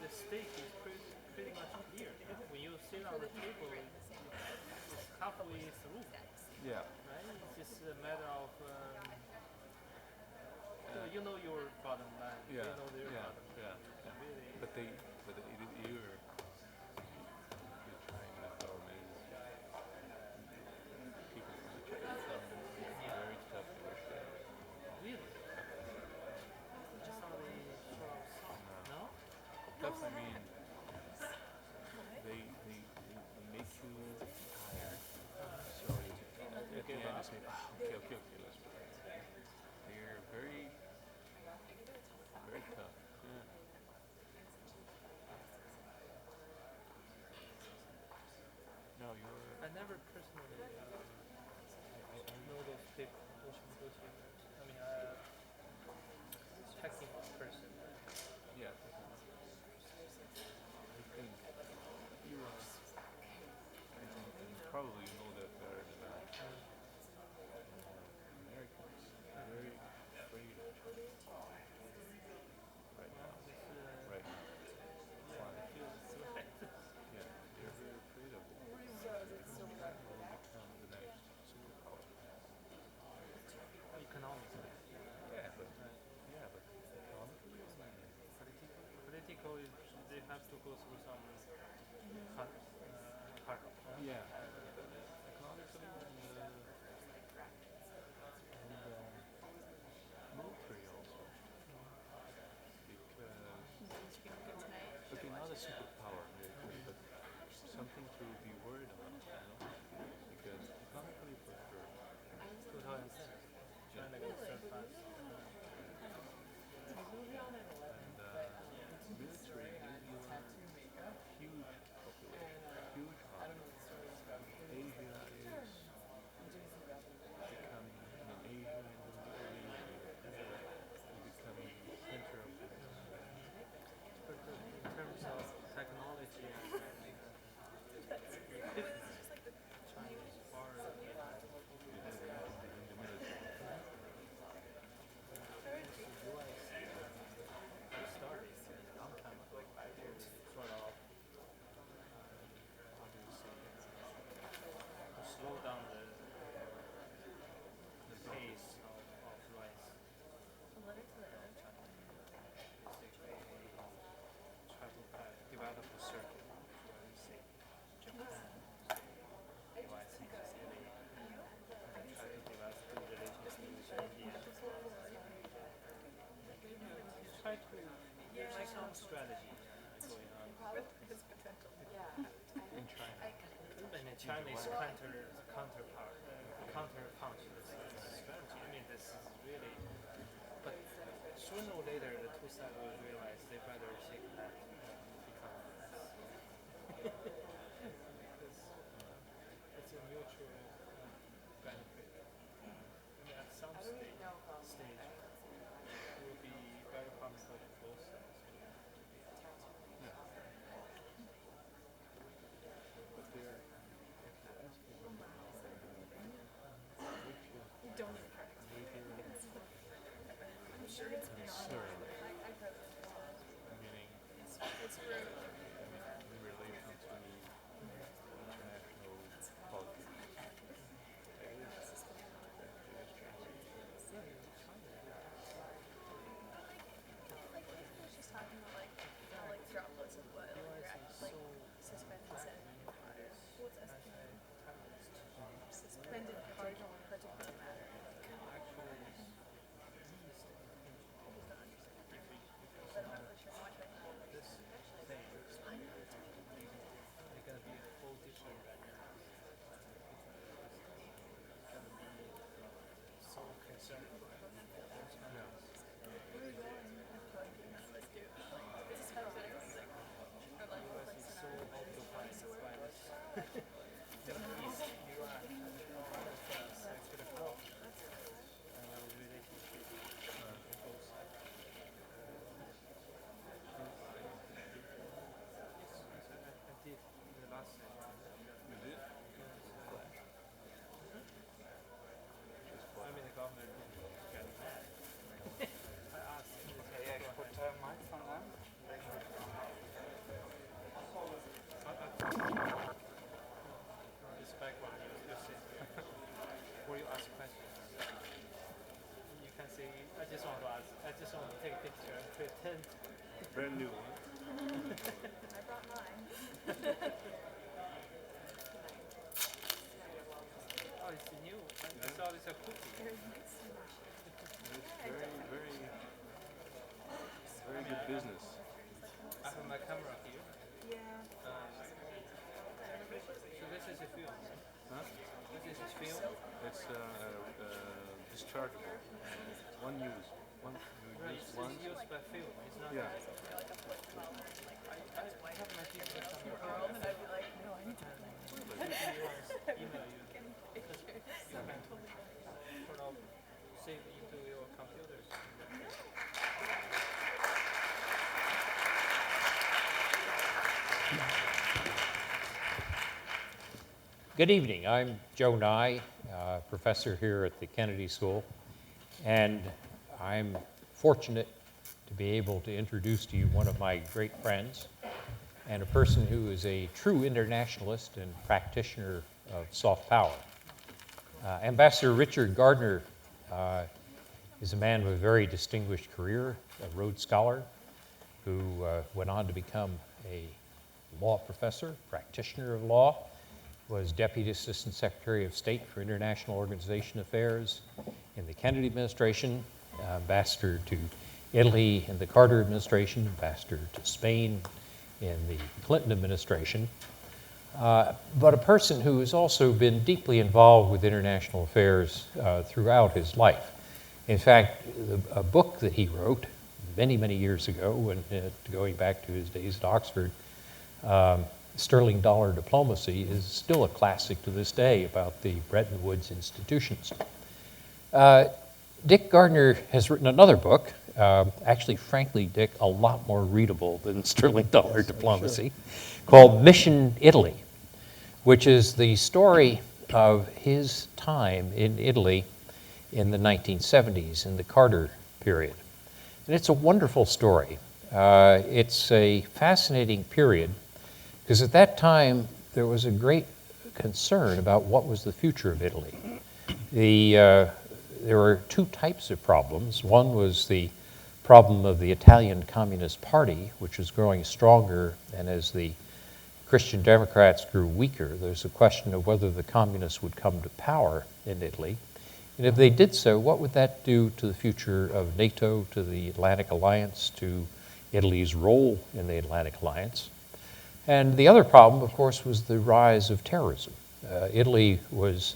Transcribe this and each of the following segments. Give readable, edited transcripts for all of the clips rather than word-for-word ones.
the stake is pretty much clear. When you sit on the table, it's halfway through, Yeah. right? It's just a matter of you know your bottom line. Yeah. They know their Yeah. bottom line. Yeah. Yeah. Really, But you're trying to tell me people from the Czech it's yeah, very tough to understand. really. That's how they show up some. No. No? Tough, I mean, they make you tired. So You at the give end up. you say, okay, let's play. They're very, very tough. Yeah. No, I never personally know those people, those negotiators. I mean, technical person. yeah, I think you and probably you know that better than I. Americans are very afraid of China right now. This, Right now. Why? I feel threat. Yeah, they're very afraid of it. China will become the next superpower. Economics, Yeah, but right? economically, I mean, Political is they have to go through some hard, hard. yeah, economically and military also, because okay, not a superpower, very cool, but something to be worried about, because economically for sure, 2010, China got third class. and military gives you a huge population, huge army. Asia is becoming, I mean, Asia and the Middle East is becoming the center of the But in terms of technology and equipment, China is far in the military. US started a long time ago to sort of how do you say to slow down the pace of rise of China. Basically, try to develop a circuit where you say Japan, US is Italy, and try to develop good relations with India. Try to there's some strategy going on. In China. And the Chinese counter punch this strategy. I mean, this is really. But sooner or later, the two sides will realize they better shake that and become less. Because it's a mutual benefit. I mean, at some stage, it will be very harmful to both sides. Yeah. But they're asking which is bigger concern Brand new, huh? I brought mine. Oh, it's new. I thought it's a cookie. Very nice. It's very, very, very good business. I have my camera here. Yeah. So this is a film. Huh? This is a film. It's dischargeable. One use. One you Right, use it's once. used by film. It's not. Yeah. I have my digital camera. World, and I'd be like, no, I need to Email you. pictures. You can sort of save into your computers. Good evening. I'm Joe Nye, professor here at the Kennedy School, and I'm fortunate to be able to introduce to you one of my great friends and a person who is a true internationalist and practitioner of soft power. Ambassador Richard Gardner is a man with a very distinguished career, a Rhodes Scholar, who went on to become a law professor, practitioner of law, was Deputy Assistant Secretary of State for International Organization Affairs in the Kennedy administration, ambassador to Italy in the Carter administration, ambassador to Spain in the Clinton administration, but a person who has also been deeply involved with international affairs throughout his life. In fact, a book that he wrote many, many years ago, when, going back to his days at Oxford, Sterling Dollar Diplomacy, is still a classic to this day about the Bretton Woods institutions. Dick Gardner has written another book, actually, frankly, Dick, a lot more readable than Sterling Dollar Diplomacy, called Mission Italy, which is the story of his time in Italy in the 1970s, in the Carter period. And it's a wonderful story. It's a fascinating period, because at that time, there was a great concern about what was the future of Italy. There were two types of problems. One was the problem of the Italian Communist Party, which was growing stronger, and as the Christian Democrats grew weaker, there's a question of whether the communists would come to power in Italy. And if they did so, what would that do to the future of NATO, to the Atlantic Alliance, to Italy's role in the Atlantic Alliance? And the other problem, of course, was the rise of terrorism. Italy was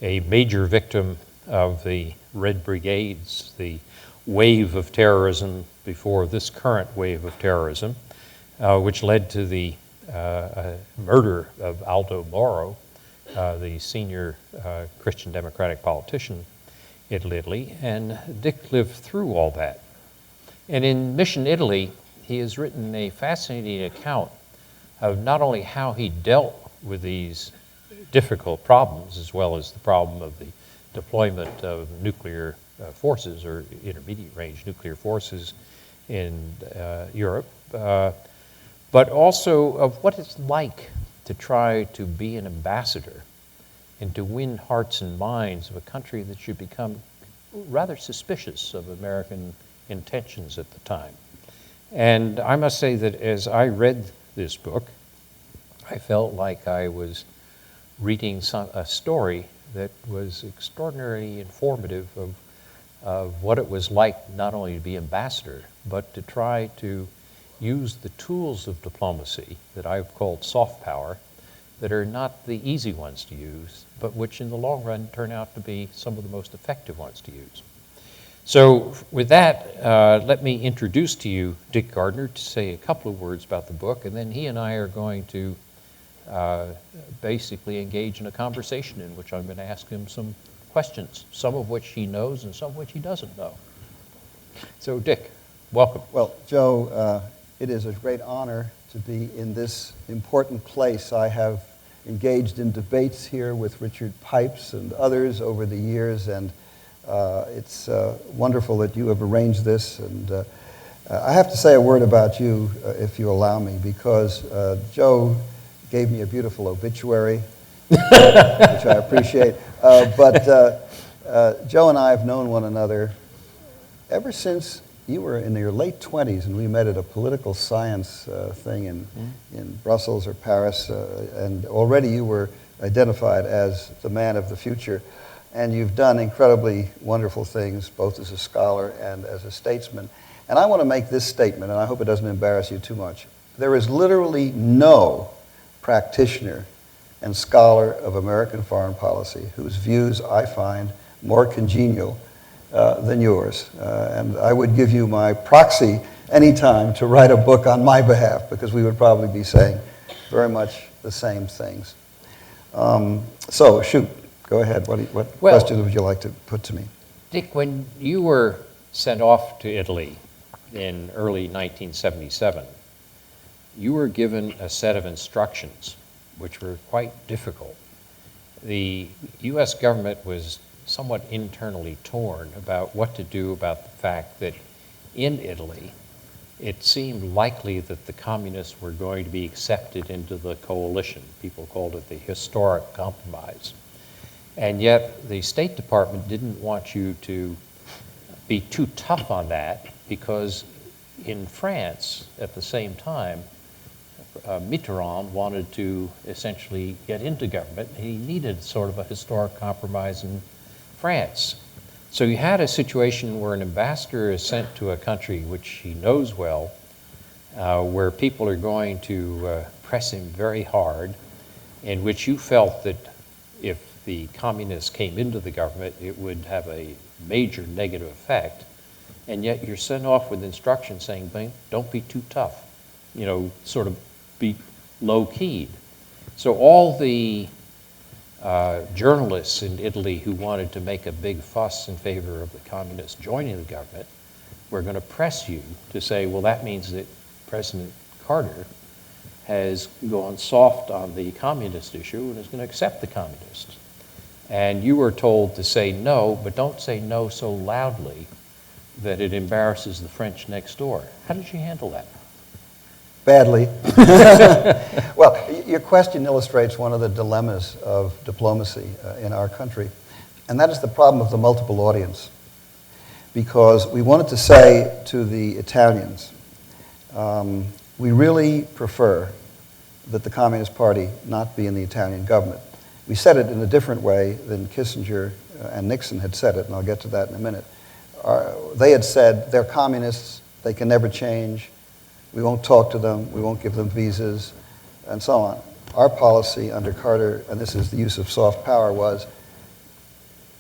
a major victim of the Red Brigades, the wave of terrorism before this current wave of terrorism, which led to the murder of Aldo Moro, the senior Christian Democratic politician in Italy. And Dick lived through all that. And in Mission Italy, he has written a fascinating account of not only how he dealt with these difficult problems, as well as the problem of the deployment of nuclear forces or intermediate range nuclear forces in Europe, but also of what it's like to try to be an ambassador and to win hearts and minds of a country that should become rather suspicious of American intentions at the time. And I must say that as I read this book, I felt like I was reading a story that was extraordinarily informative of what it was like not only to be ambassador, but to try to use the tools of diplomacy that I've called soft power, that are not the easy ones to use, but which in the long run turn out to be some of the most effective ones to use. So with that, let me introduce to you Dick Gardner to say a couple of words about the book, and then he and I are going to basically engage in a conversation in which I'm going to ask him some questions, some of which he knows and some of which he doesn't know. So Dick, welcome. Well, Joe, it is a great honor to be in this important place. I have engaged in debates here with Richard Pipes and others over the years, and it's wonderful that you have arranged this. And I have to say a word about you, if you allow me, because Joe gave me a beautiful obituary, which I appreciate. But Joe and I have known one another ever since you were in your late 20s, and we met at a political science thing in Brussels or Paris, and already you were identified as the man of the future. And you've done incredibly wonderful things, both as a scholar and as a statesman. And I want to make this statement, and I hope it doesn't embarrass you too much. There is literally no practitioner and scholar of American foreign policy whose views I find more congenial than yours. And I would give you my proxy anytime to write a book on my behalf, because we would probably be saying very much the same things. So, shoot. Go ahead. What questions would you like to put to me? Dick, when you were sent off to Italy in early 1977, you were given a set of instructions which were quite difficult. The U.S. government was somewhat internally torn about what to do about the fact that in Italy, it seemed likely that the communists were going to be accepted into the coalition. People called it the historic compromise. And yet, the State Department didn't want you to be too tough on that, because in France, at the same time, Mitterrand wanted to essentially get into government. He needed sort of a historic compromise in France. So you had a situation where an ambassador is sent to a country which he knows well, where people are going to press him very hard, in which you felt that if the communists came into the government, it would have a major negative effect. And yet you're sent off with instructions saying, don't be too tough, sort of be low-keyed. So all the journalists in Italy who wanted to make a big fuss in favor of the communists joining the government were going to press you to say, well, that means that President Carter has gone soft on the communist issue and is going to accept the communists. And you were told to say no, but don't say no so loudly that it embarrasses the French next door. How did you handle that? Badly. Well, your question illustrates one of the dilemmas of diplomacy in our country, and that is the problem of the multiple audience. Because we wanted to say to the Italians, we really prefer that the Communist Party not be in the Italian government. We said it in a different way than Kissinger and Nixon had said it, and I'll get to that in a minute. They had said, they're communists, they can never change, we won't talk to them, we won't give them visas, and so on. Our policy under Carter, and this is the use of soft power, was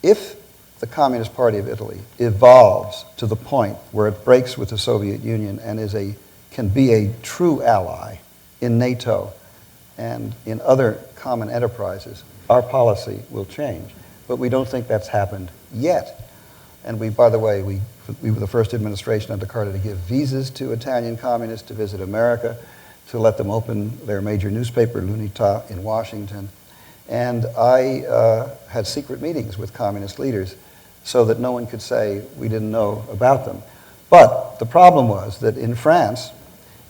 if the Communist Party of Italy evolves to the point where it breaks with the Soviet Union and can be a true ally in NATO and in other common enterprises, our policy will change. But we don't think that's happened yet. And we, by the way, we were the first administration under Carter to give visas to Italian communists to visit America, to let them open their major newspaper, L'Unità, in Washington. And I had secret meetings with communist leaders so that no one could say we didn't know about them. But the problem was that in France,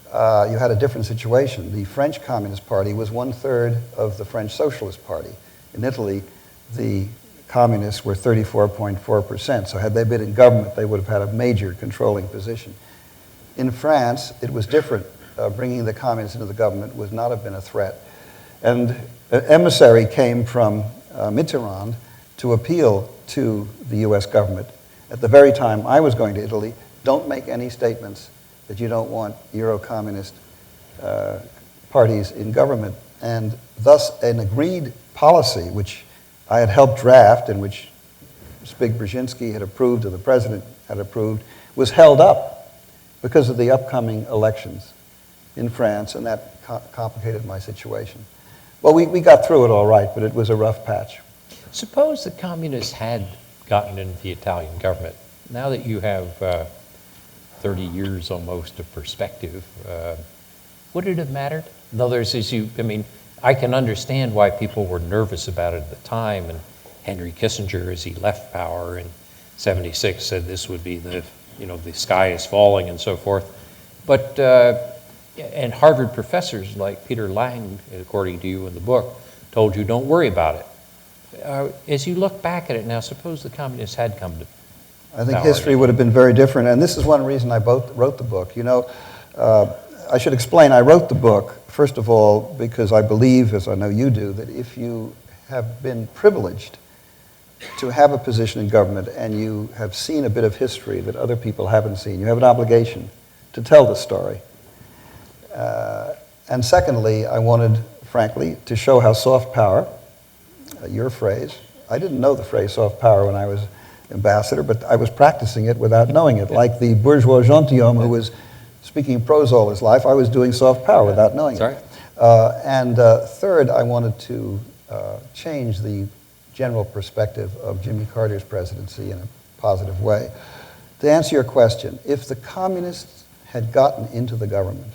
you had a different situation. The French Communist Party was 1/3 of the French Socialist Party. In Italy, the communists were 34.4%. So had they been in government, they would have had a major controlling position. In France, it was different. Bringing the communists into the government would not have been a threat. And an emissary came from Mitterrand to appeal to the US government. At the very time I was going to Italy, don't make any statements that you don't want Euro-communist parties in government. And thus an agreed policy, which I had helped draft and which Zbigniew Brzezinski had approved, or the president had approved, was held up because of the upcoming elections in France, and that complicated my situation. Well, we got through it all right, but it was a rough patch. Suppose the communists had gotten into the Italian government. Now that you have 30 years almost of perspective, would it have mattered? In other words, I can understand why people were nervous about it at the time, and Henry Kissinger, as he left power in '76, said this would be the sky is falling and so forth. But, and Harvard professors like Peter Lang, according to you in the book, told you don't worry about it. As you look back at it now, suppose the communists had come I think No, history would have been very different, and this is one reason I wrote the book. You know, I should explain, I wrote the book, first of all, because I believe, as I know you do, that if you have been privileged to have a position in government and you have seen a bit of history that other people haven't seen, you have an obligation to tell the story. And secondly, I wanted, frankly, to show how soft power, your phrase, I didn't know the phrase soft power when I was ambassador, but I was practicing it without knowing it. Like the bourgeois gentilhomme who was speaking prose all his life, I was doing soft power without knowing Sorry. it. And third, I wanted to change the general perspective of Jimmy Carter's presidency in a positive way. To answer your question, if the communists had gotten into the government,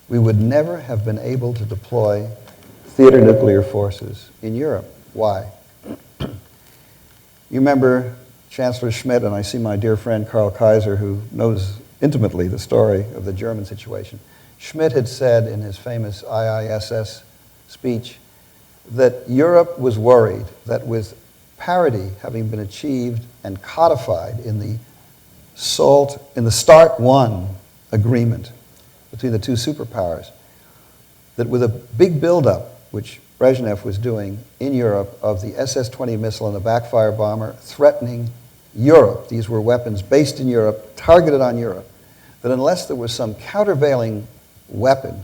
we would never have been able to deploy theater nuclear forces in Europe. Why? You remember Chancellor Schmidt, and I see my dear friend Karl Kaiser, who knows intimately the story of the German situation. Schmidt had said in his famous IISS speech that Europe was worried that with parity having been achieved and codified in the START I agreement between the two superpowers, that with a big buildup, which Brezhnev was doing in Europe, of the SS-20 missile and the backfire bomber threatening Europe, these were weapons based in Europe, targeted on Europe, that unless there was some countervailing weapon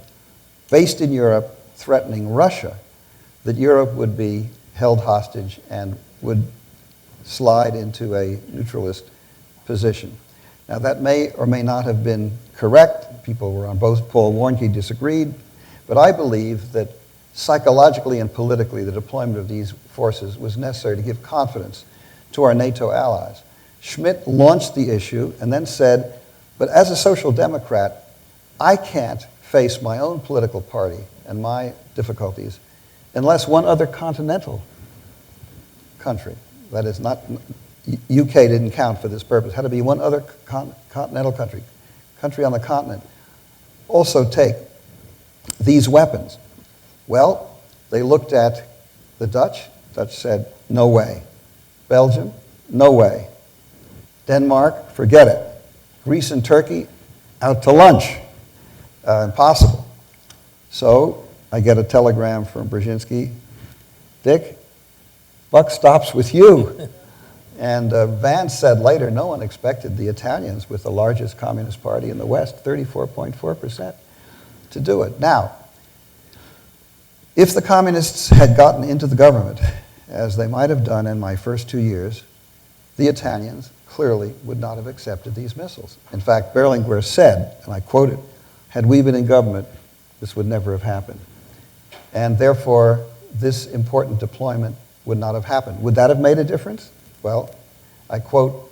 based in Europe threatening Russia, that Europe would be held hostage and would slide into a neutralist position. Now, that may or may not have been correct. People were on both. Paul Warnke disagreed. But I believe that psychologically and politically, the deployment of these forces was necessary to give confidence to our NATO allies. Schmidt launched the issue and then said, but as a social democrat, I can't face my own political party and my difficulties unless one other continental country, that is not, UK didn't count for this purpose, had to be one other continental country on the continent, also take these weapons. Well, they looked at the Dutch. Dutch said, no way. Belgium, no way. Denmark, forget it. Greece and Turkey, out to lunch. Impossible. So I get a telegram from Brzezinski, Dick, buck stops with you. And Vance said later, no one expected the Italians, with the largest communist party in the West, 34.4%, to do it. Now, if the communists had gotten into the government, as they might have done in my first 2 years, the Italians clearly would not have accepted these missiles. In fact, Berlinguer said, and I quote it, had we been in government, this would never have happened. And therefore, this important deployment would not have happened. Would that have made a difference? Well, I quote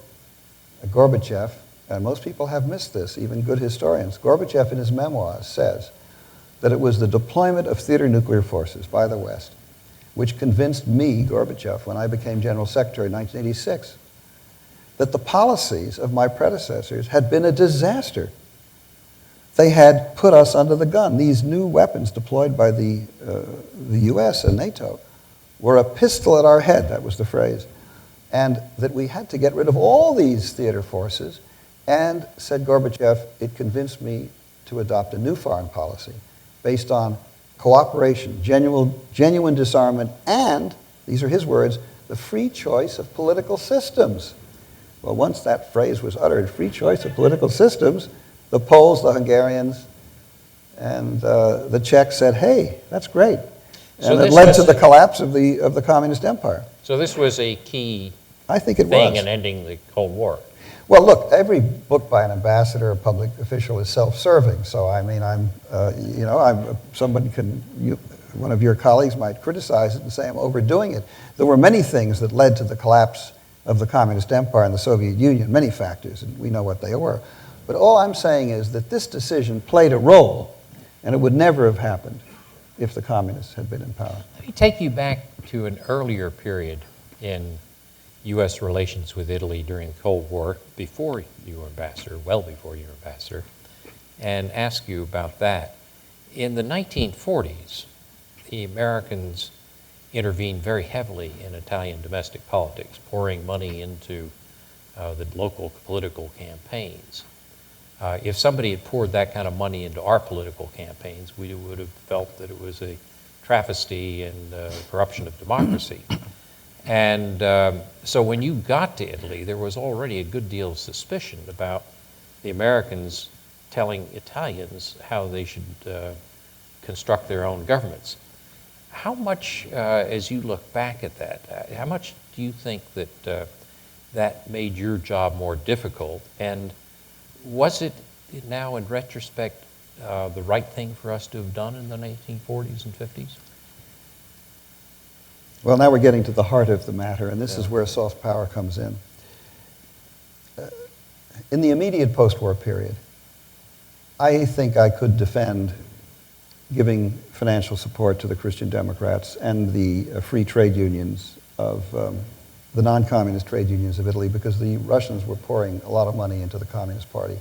Gorbachev, and most people have missed this, even good historians. Gorbachev in his memoirs says that it was the deployment of theater nuclear forces by the West which convinced me, Gorbachev, when I became General Secretary in 1986, that the policies of my predecessors had been a disaster. They had put us under the gun. These new weapons deployed by the US and NATO were a pistol at our head, that was the phrase, and that we had to get rid of all these theater forces. And, said Gorbachev, it convinced me to adopt a new foreign policy based on cooperation, genuine disarmament, and, these are his words, the free choice of political systems. Well, once that phrase was uttered, free choice of political systems, the Poles, the Hungarians, and the Czechs said, hey, that's great. And it led to the collapse of the communist empire. So this was a key I think it thing was. in ending the Cold War. Well, look, every book by an ambassador or public official is self-serving. So, I mean, one of your colleagues might criticize it and say I'm overdoing it. There were many things that led to the collapse of the communist empire and the Soviet Union, many factors, and we know what they were. But all I'm saying is that this decision played a role, and it would never have happened if the communists had been in power. Let me take you back to an earlier period in U.S. relations with Italy during the Cold War, before you were ambassador, well before you were ambassador, and ask you about that. In the 1940s, the Americans intervened very heavily in Italian domestic politics, pouring money into the local political campaigns. If somebody had poured that kind of money into our political campaigns, we would have felt that it was a travesty and corruption of democracy. And so when you got to Italy, there was already a good deal of suspicion about the Americans telling Italians how they should construct their own governments. How much, as you look back at that, how much do you think that that made your job more difficult? And was it now, in retrospect, the right thing for us to have done in the 1940s and 50s? Well, now we're getting to the heart of the matter, and this is where soft power comes in. In the immediate post-war period, I think I could defend giving financial support to the Christian Democrats and the free trade unions of the non-communist trade unions of Italy, because the Russians were pouring a lot of money into the Communist Party.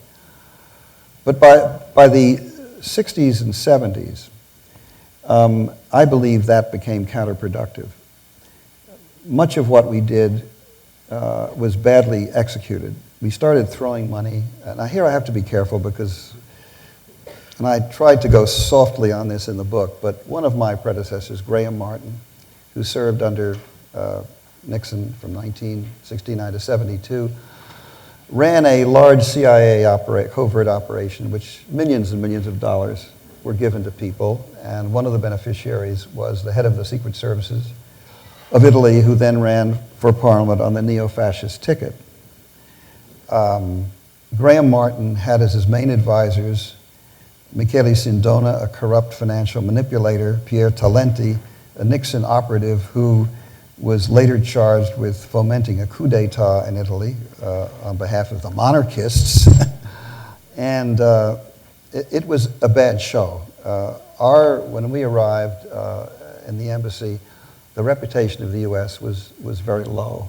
But by the 60s and 70s, I believe that became counterproductive. Much of what we did was badly executed. We started throwing money, and here I have to be careful because, and I tried to go softly on this in the book, but one of my predecessors, Graham Martin, who served under Nixon from 1969 to 72, ran a large CIA covert operation, which millions and millions of dollars were given to people, and one of the beneficiaries was the head of the Secret Services of Italy, who then ran for parliament on the neo-fascist ticket. Graham Martin had as his main advisors Michele Sindona, a corrupt financial manipulator, Pierre Talenti, a Nixon operative who was later charged with fomenting a coup d'etat in Italy on behalf of the monarchists. And it was a bad show. When we arrived in the embassy, the reputation of the U.S. was very low.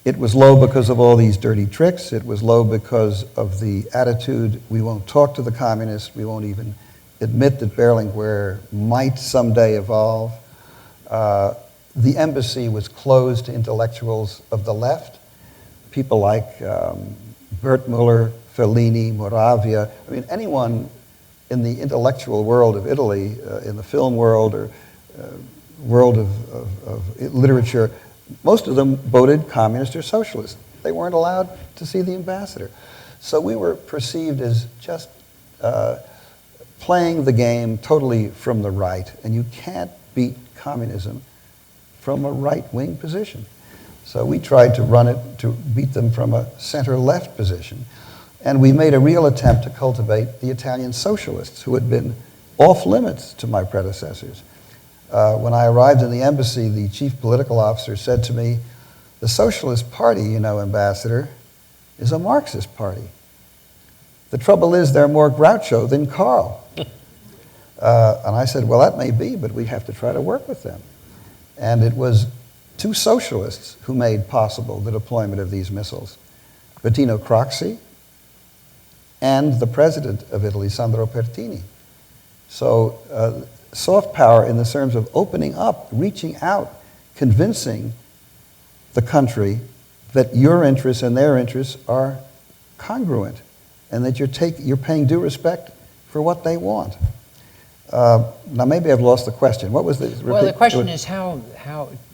It was low because of all these dirty tricks. It was low because of the attitude, we won't talk to the communists, we won't even admit that Berlinguer might someday evolve. The embassy was closed to intellectuals of the left, people like Bert Muller, Fellini, Moravia. I mean, anyone in the intellectual world of Italy, in the film world or world of literature, most of them voted communist or socialist. They weren't allowed to see the ambassador. So we were perceived as just playing the game totally from the right, and you can't beat communism from a right-wing position. So we tried to run it, to beat them from a center-left position. And we made a real attempt to cultivate the Italian socialists, who had been off limits to my predecessors. When I arrived in the embassy, the chief political officer said to me, "The Socialist Party, you know, Ambassador, is a Marxist party. The trouble is they're more Groucho than Karl." And I said, "Well, that may be, but we have to try to work with them." And it was two socialists who made possible the deployment of these missiles, Bettino Craxi and the president of Italy, Sandro Pertini. So soft power in the terms of opening up, reaching out, convincing the country that your interests and their interests are congruent and that you're paying due respect for what they want. Now, maybe I've lost the question. What was the... Well, the question is how,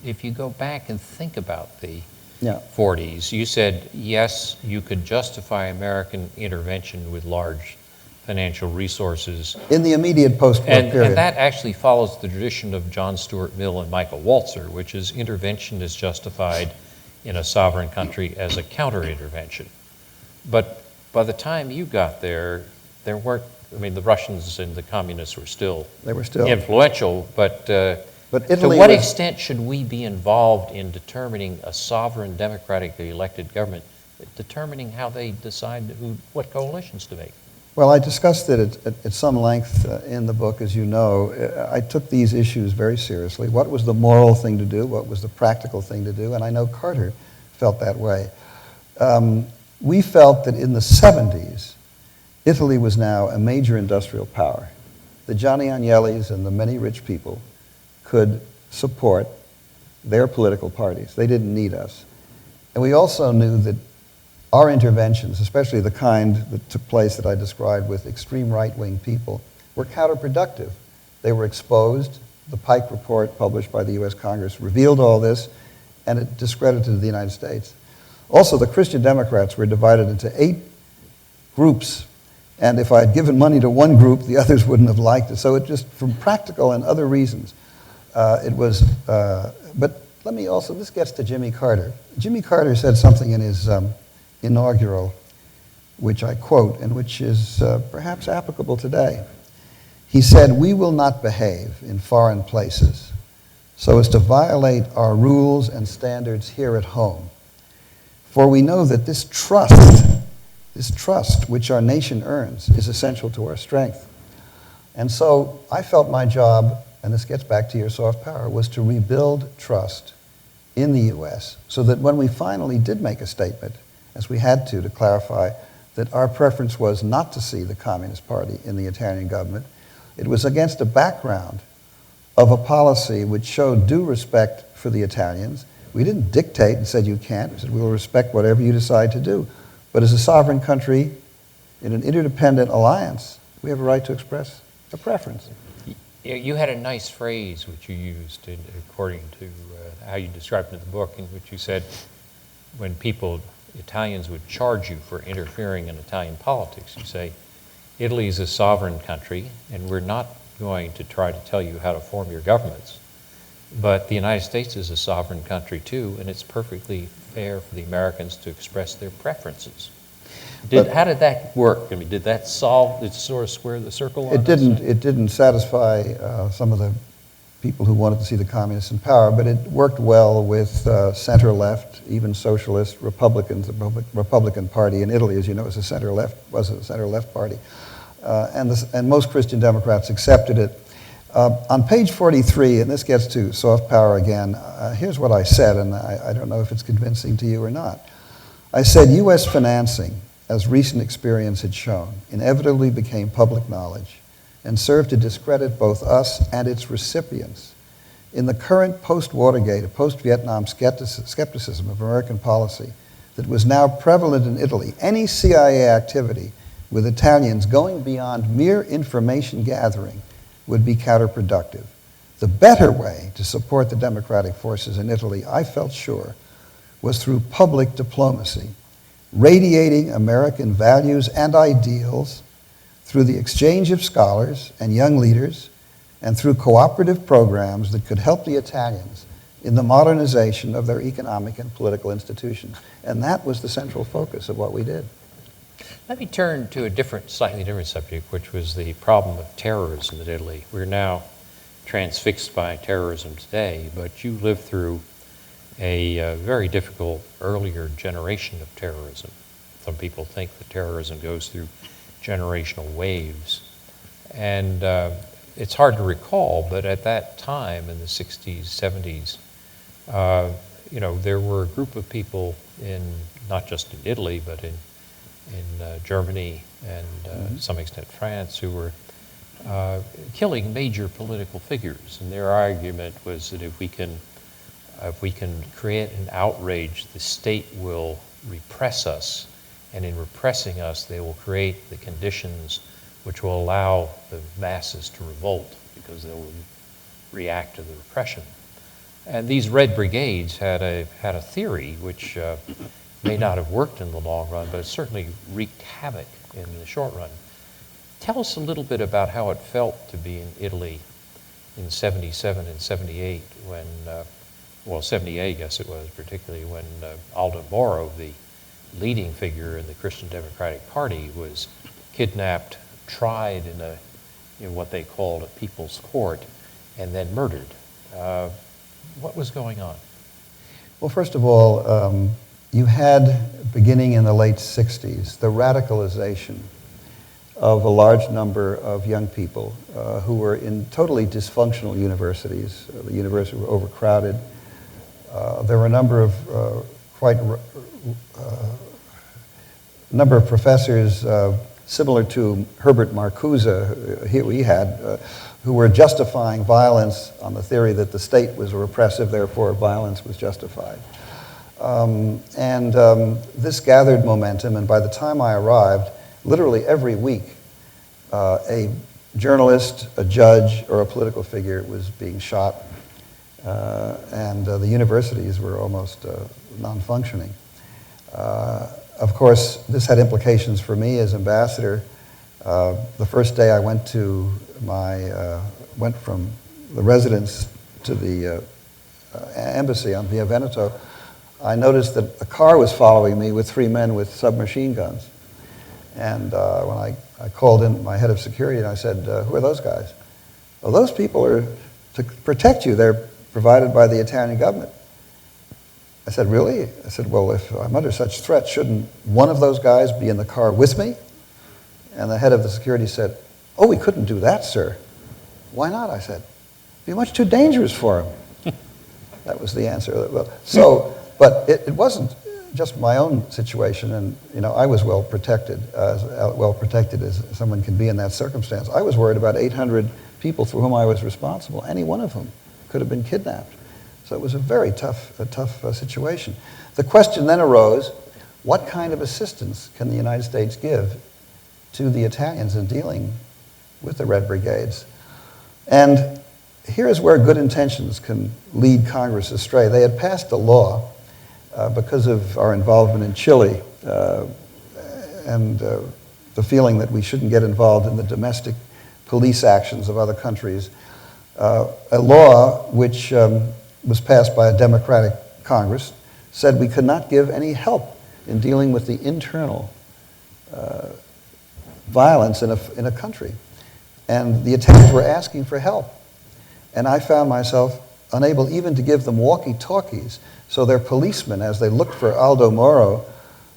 if you go back and think about the 40s, you said, yes, you could justify American intervention with large financial resources. In the immediate post-war period. And that actually follows the tradition of John Stuart Mill and Michael Walzer, which is intervention is justified in a sovereign country as a counter-intervention. But by the time you got there weren't, I mean, the Russians and the communists were still influential, but Italy to what extent should we be involved in determining a sovereign, democratically elected government, determining how they decide what coalitions to make? Well, I discussed it at some length in the book, as you know. I took these issues very seriously. What was the moral thing to do? What was the practical thing to do? And I know Carter felt that way. We felt that in the 70s, Italy was now a major industrial power. The Gianni Agnellis and the many rich people could support their political parties. They didn't need us. And we also knew that our interventions, especially the kind that took place that I described with extreme right-wing people, were counterproductive. They were exposed. The Pike Report, published by the U.S. Congress, revealed all this, and it discredited the United States. Also, the Christian Democrats were divided into 8 groups, and if I had given money to one group, the others wouldn't have liked it. So it just, from practical and other reasons, it was, but let me also, this gets to Jimmy Carter. Jimmy Carter said something in his inaugural, which I quote, and which is perhaps applicable today. He said, "We will not behave in foreign places so as to violate our rules and standards here at home. For we know that this trust which our nation earns is essential to our strength." And so I felt my job, and this gets back to your soft power, was to rebuild trust in the U.S. so that when we finally did make a statement, as we had to clarify that our preference was not to see the Communist Party in the Italian government, it was against a background of a policy which showed due respect for the Italians. We didn't dictate and said you can't. We said we will respect whatever you decide to do. But as a sovereign country in an interdependent alliance, we have a right to express a preference. You had a nice phrase which you used, according to how you described it in the book, in which you said when Italians would charge you for interfering in Italian politics, you say, Italy is a sovereign country, and we're not going to try to tell you how to form your governments. But the United States is a sovereign country too, and it's perfectly fair for the Americans to express their preferences. How did that work? I mean, did that solve, did it sort of square the circle on It didn't satisfy some of the people who wanted to see the communists in power, but it worked well with center-left, even socialist Republicans. The Republican Party in Italy, as you know, was a center-left party. And most Christian Democrats accepted it. On page 43, and this gets to soft power again, here's what I said, and I don't know if it's convincing to you or not. I said, U.S. financing, as recent experience had shown, inevitably became public knowledge and served to discredit both us and its recipients. In the current post-Watergate, post-Vietnam skepticism of American policy that was now prevalent in Italy, any CIA activity with Italians going beyond mere information gathering would be counterproductive. The better way to support the democratic forces in Italy, I felt sure, was through public diplomacy, radiating American values and ideals through the exchange of scholars and young leaders, and through cooperative programs that could help the Italians in the modernization of their economic and political institutions. And that was the central focus of what we did. Let me turn to a slightly different subject, which was the problem of terrorism in Italy. We're now transfixed by terrorism today, but you lived through a very difficult earlier generation of terrorism. Some people think that terrorism goes through generational waves. And it's hard to recall, but at that time in the 60s, 70s, there were a group of people not just in Italy, but in Germany and to some extent France, who were killing major political figures. And their argument was that if we can create an outrage, the state will repress us, and in repressing us, they will create the conditions which will allow the masses to revolt because they will react to the repression. And these Red Brigades had a theory which may not have worked in the long run, but it certainly wreaked havoc in the short run. Tell us a little bit about how it felt to be in Italy in 77 and 78 when, 78 I guess it was, particularly when Aldo Moro, the leading figure in the Christian Democratic Party, was kidnapped, tried in what they called a people's court, and then murdered. What was going on? Well, first of all, you had, beginning in the late 60s, the radicalization of a large number of young people who were in totally dysfunctional universities. The universities were overcrowded. There were a number of number of professors similar to Herbert Marcuse, we had, who were justifying violence on the theory that the state was repressive, therefore violence was justified. This gathered momentum, and by the time I arrived, literally every week, a journalist, a judge, or a political figure was being shot, and the universities were almost non-functioning. Of course, this had implications for me as ambassador. The first day I went to went from the residence to the embassy on Via Veneto, I noticed that a car was following me with 3 men with submachine guns. And when I called in my head of security and I said, who are those guys? Well, those people are to protect you. They're provided by the Italian government. I said, really? I said, well, if I'm under such threat, shouldn't one of those guys be in the car with me? And the head of the security said, oh, we couldn't do that, sir. Why not? I said, it'd be much too dangerous for him. That was the answer. But it wasn't just my own situation, and I was well protected as someone can be in that circumstance. I was worried about 800 people for whom I was responsible. Any one of them could have been kidnapped. So it was a very tough situation. The question then arose, what kind of assistance can the United States give to the Italians in dealing with the Red Brigades? And here's where good intentions can lead Congress astray. They had passed a law because of our involvement in Chile and the feeling that we shouldn't get involved in the domestic police actions of other countries, a law which was passed by a Democratic Congress said we could not give any help in dealing with the internal violence in a country. And the Italians were asking for help. And I found myself unable even to give them walkie-talkies so their policemen, as they looked for Aldo Moro,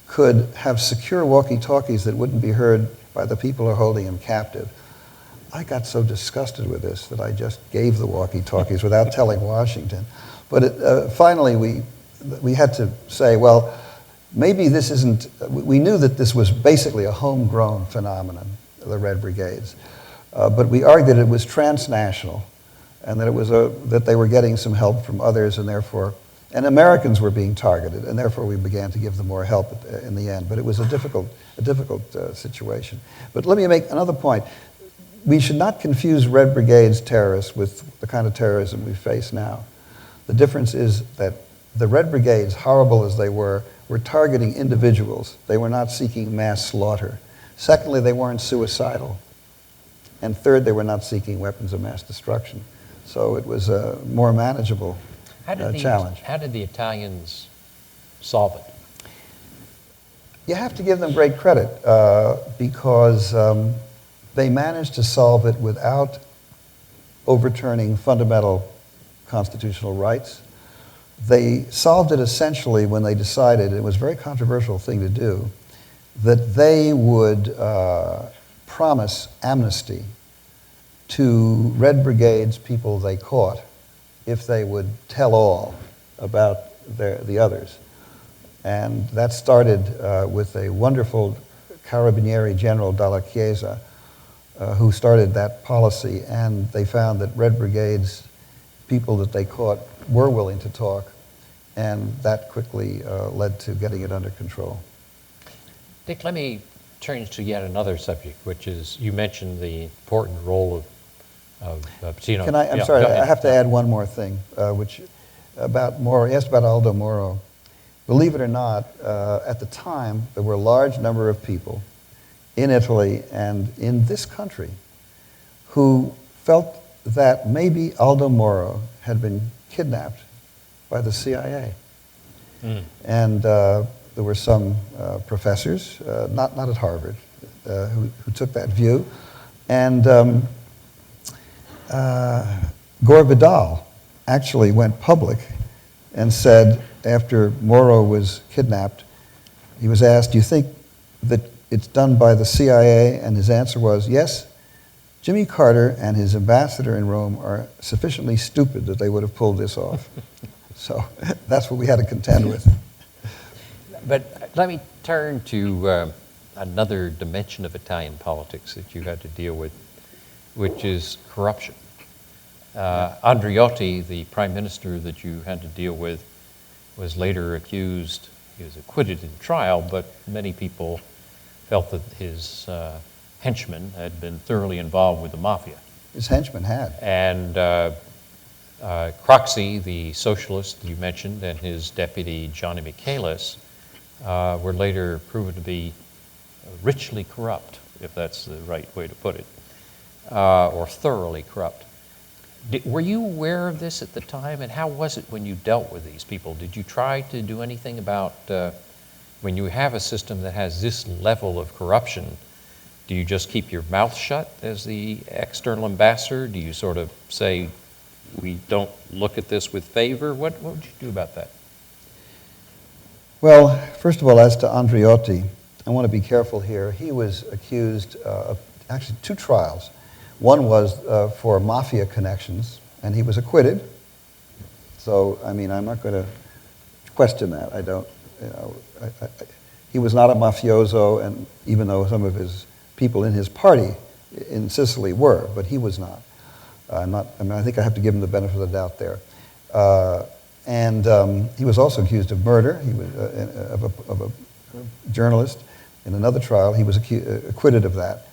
could have secure walkie-talkies that wouldn't be heard by the people who are holding him captive. I got so disgusted with this that I just gave the walkie-talkies without telling Washington. But finally, we had to say, well, maybe this isn't, we knew that this was basically a homegrown phenomenon, the Red Brigades. But we argued it was transnational and that it was that they were getting some help from others and Americans were being targeted, and therefore we began to give them more help in the end. But it was a difficult situation. But let me make another point. We should not confuse Red Brigades terrorists with the kind of terrorism we face now. The difference is that the Red Brigades, horrible as they were targeting individuals. They were not seeking mass slaughter. Secondly, they weren't suicidal. And third, they were not seeking weapons of mass destruction. So it was a more manageable challenge. How did the Italians solve it? You have to give them great credit because they managed to solve it without overturning fundamental constitutional rights. They solved it essentially when they decided, it was a very controversial thing to do, that they would promise amnesty to Red Brigades people they caught if they would tell all about the others. And that started with a wonderful Carabinieri General Dalla Chiesa who started that policy, and they found that Red Brigades people that they caught were willing to talk, and that quickly led to getting it under control. Dick, let me turn to yet another subject, which is, you mentioned the important role of Pacino. I'm sorry, I have to add one more thing, which about Moro. You asked about Aldo Moro. Believe it or not, at the time, there were a large number of people in Italy and in this country who felt that maybe Aldo Moro had been kidnapped by the CIA. And there were some professors, not at Harvard, who took that view. And Gore Vidal actually went public and said, after Moro was kidnapped, he was asked, do you think that it's done by the CIA? And his answer was, yes, Jimmy Carter and his ambassador in Rome are sufficiently stupid that they would have pulled this off. So that's what we had to contend with. But let me turn to another dimension of Italian politics that you had to deal with, which is corruption. Andreotti, the prime minister that you had to deal with, was later accused. He was acquitted in trial, but many people felt that his henchmen had been thoroughly involved with the mafia. His henchmen had. And Craxi, the socialist you mentioned, and his deputy Johnny Michaelis were later proven to be richly corrupt, if that's the right way to put it, or thoroughly corrupt. Were you aware of this at the time, and how was it when you dealt with these people? Did you try to do anything about, when you have a system that has this level of corruption, do you just keep your mouth shut as the external ambassador? Do you sort of say, we don't look at this with favor? What would you do about that? Well, first of all, as to Andreotti, I want to be careful here. He was accused of actually 2 trials. One was for mafia connections, and he was acquitted. So, I mean, I'm not going to question that. I don't, you know, he was not a mafioso, and even though some of his people in his party in Sicily were, but he was not. I mean, I think I have to give him the benefit of the doubt there. He was also accused of murder. He was of a journalist. In another trial, he was acquitted of that.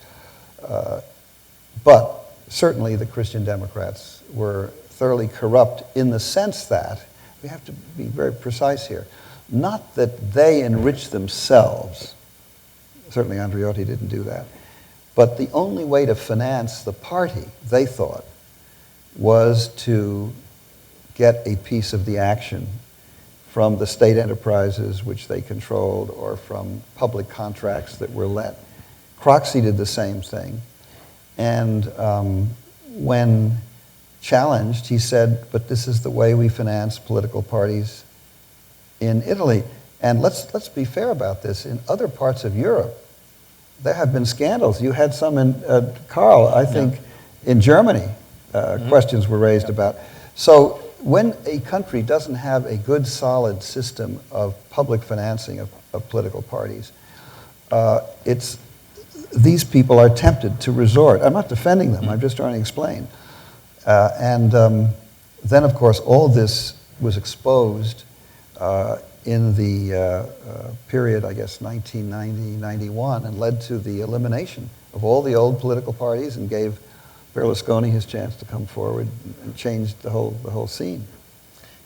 But certainly the Christian Democrats were thoroughly corrupt in the sense that, we have to be very precise here, not that they enriched themselves, certainly Andreotti didn't do that, but the only way to finance the party, they thought, was to get a piece of the action from the state enterprises which they controlled or from public contracts that were let. Craxi did the same thing. And when challenged, he said, but this is the way we finance political parties in Italy. And let's be fair about this. In other parts of Europe, there have been scandals. You had some in, Carl, I think, in Germany, questions were raised about. So when a country doesn't have a good, solid system of public financing of political parties, these people are tempted to resort. I'm not defending them, I'm just trying to explain. Then, of course, all this was exposed in the period, I guess, 1990-91, and led to the elimination of all the old political parties and gave Berlusconi his chance to come forward and change the whole scene.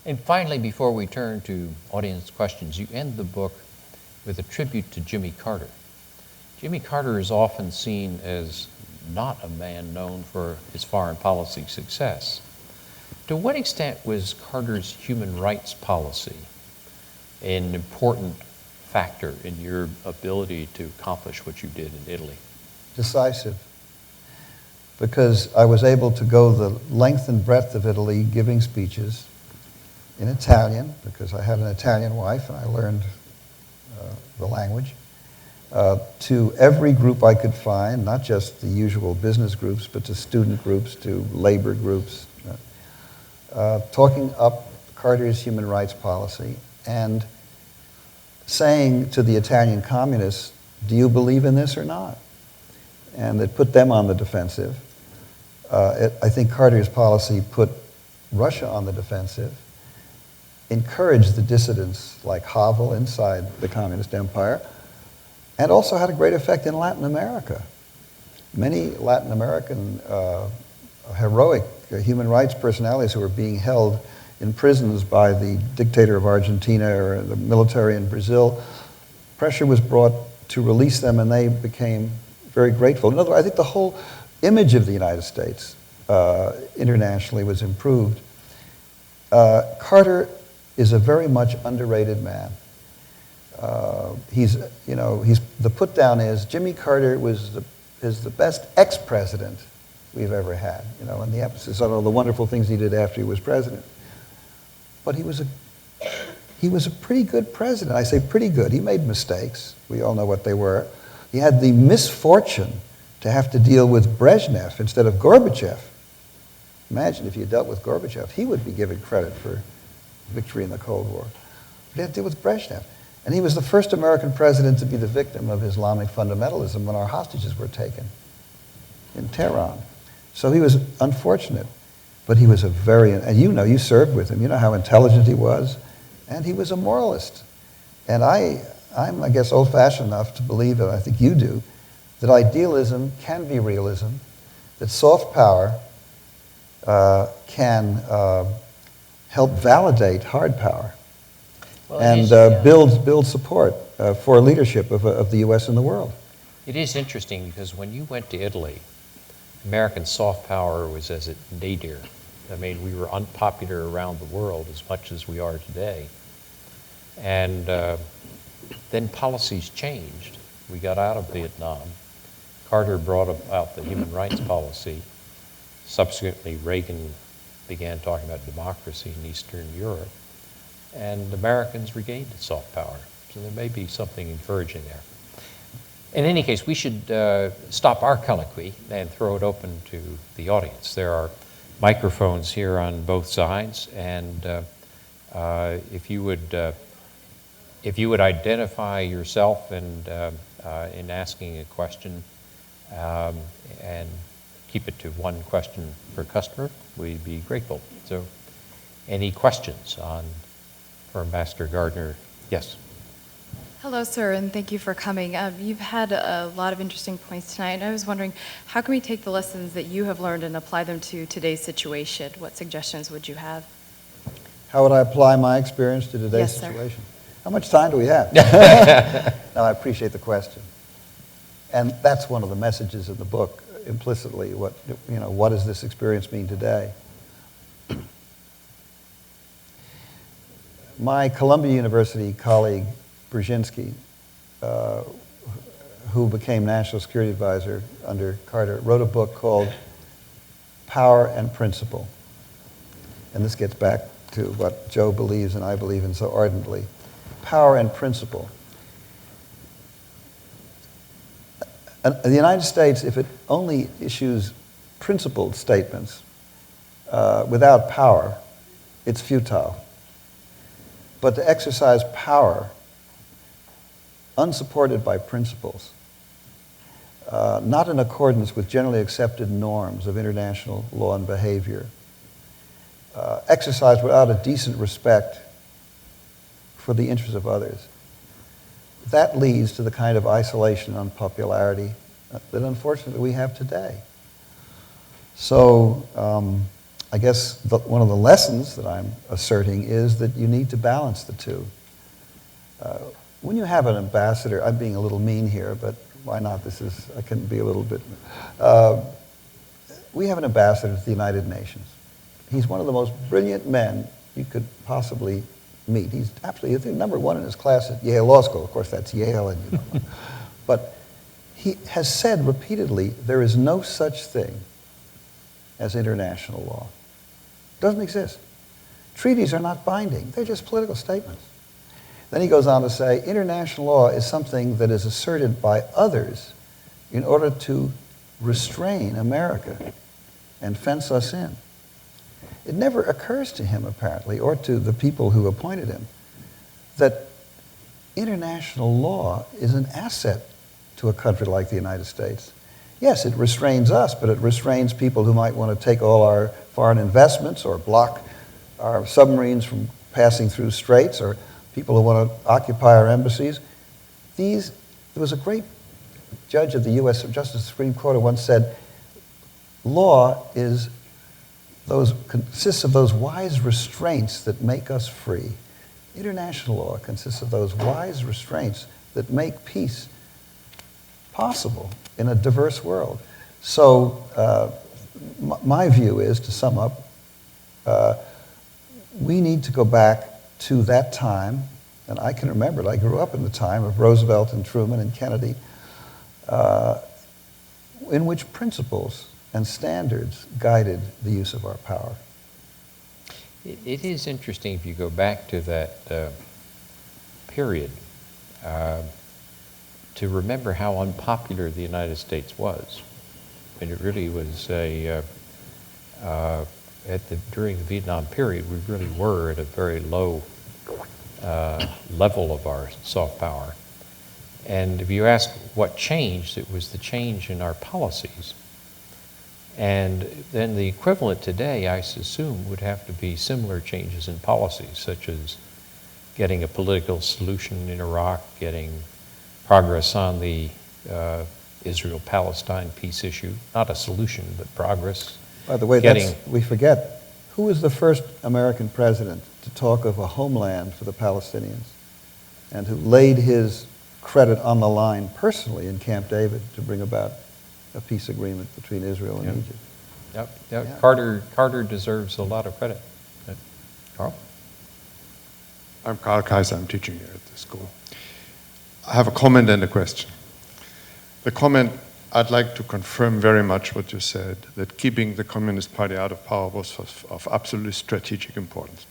And finally, before we turn to audience questions, you end the book with a tribute to Jimmy Carter. Jimmy Carter is often seen as not a man known for his foreign policy success. To what extent was Carter's human rights policy an important factor in your ability to accomplish what you did in Italy? Decisive. Because I was able to go the length and breadth of Italy giving speeches in Italian, because I had an Italian wife and I learned the language, to every group I could find, not just the usual business groups, but to student groups, to labor groups, talking up Carter's human rights policy and saying to the Italian communists, do you believe in this or not? And it put them on the defensive. I think Carter's policy put Russia on the defensive, encouraged the dissidents like Havel inside the communist empire, and also had a great effect in Latin America. Many Latin American heroic human rights personalities who were being held in prisons by the dictator of Argentina or the military in Brazil, pressure was brought to release them and they became very grateful. In other words, I think the whole image of the United States internationally was improved. Carter is a very much underrated man. He's the put down is Jimmy Carter is the best ex-president we've ever had. And the emphasis on all the wonderful things he did after he was president. But he was a pretty good president. I say pretty good. He made mistakes. We all know what they were. He had the misfortune to have to deal with Brezhnev instead of Gorbachev. Imagine if you dealt with Gorbachev. He would be given credit for victory in the Cold War. But he had to deal with Brezhnev. And he was the first American president to be the victim of Islamic fundamentalism when our hostages were taken in Tehran. So he was unfortunate, but he was and you know, you served with him, you know how intelligent he was, and he was a moralist. And I'm, I guess, old-fashioned enough to believe, and I think you do, that idealism can be realism, that soft power can help validate hard power, Well, it and is, yeah. build support for leadership of the U.S. in the world. It is interesting because when you went to Italy, American soft power was as it nadir. I mean, we were unpopular around the world as much as we are today. And then policies changed. We got out of Vietnam. Carter brought about the human rights policy. Subsequently, Reagan began talking about democracy in Eastern Europe. And Americans regained soft power. So there may be something encouraging there. In any case, we should stop our colloquy and throw it open to the audience. There are microphones here on both sides, and if you would identify yourself and in asking a question, and keep it to one question per customer, we'd be grateful. So, any questions for Ambassador Gardner? Yes. Hello, sir, and thank you for coming. You've had a lot of interesting points tonight, and I was wondering, how can we take the lessons that you have learned and apply them to today's situation? What suggestions would you have? How would I apply my experience to today's Yes, sir. situation? How much time do we have? No, I appreciate the question. And that's one of the messages in the book, implicitly. What does this experience mean today? My Columbia University colleague, Brzezinski, who became National Security Advisor under Carter, wrote a book called Power and Principle. And this gets back to what Joe believes and I believe in so ardently. Power and principle. The United States, if it only issues principled statements without power, it's futile. But to exercise power unsupported by principles, not in accordance with generally accepted norms of international law and behavior, exercised without a decent respect for the interests of others, that leads to the kind of isolation and unpopularity that unfortunately we have today. So I guess one of the lessons that I'm asserting is that you need to balance the two. When you have an ambassador, I'm being a little mean here, but why not? I can be a little bit. We have an ambassador to the United Nations. He's one of the most brilliant men you could possibly meet. He's absolutely, I think, number one in his class at Yale Law School. Of course, that's Yale, and you know. But he has said repeatedly, there is no such thing as international law. It doesn't exist. Treaties are not binding. They're just political statements. Then he goes on to say, international law is something that is asserted by others in order to restrain America and fence us in. It never occurs to him, apparently, or to the people who appointed him, that international law is an asset to a country like the United States. Yes, it restrains us, but it restrains people who might want to take all our foreign investments or block our submarines from passing through straits, or people who want to occupy our embassies. There was a great judge of the U.S. Justice Supreme Court who once said, law consists of those wise restraints that make us free. International law consists of those wise restraints that make peace possible in a diverse world. So my view is, to sum up, we need to go back to that time, and I can remember it. I grew up in the time of Roosevelt and Truman and Kennedy, in which principles and standards guided the use of our power. It is interesting if you go back to that period to remember how unpopular the United States was. And it really was during the Vietnam period, we really were at a very low level of our soft power. And if you ask what changed, it was the change in our policies. And then the equivalent today, I assume, would have to be similar changes in policies, such as getting a political solution in Iraq, getting progress on the Israel-Palestine peace issue. Not a solution, but progress. By the way, Getting- we forget, who was the first American president to talk of a homeland for the Palestinians and who laid his credit on the line personally in Camp David to bring about a peace agreement between Israel and Yep. Egypt? Yep. Yeah. Carter deserves a lot of credit. Carl? I'm Karl Kaiser, I'm teaching here at the school. I have a comment and a question. The comment, I'd like to confirm very much what you said, that keeping the Communist Party out of power was of absolutely strategic importance.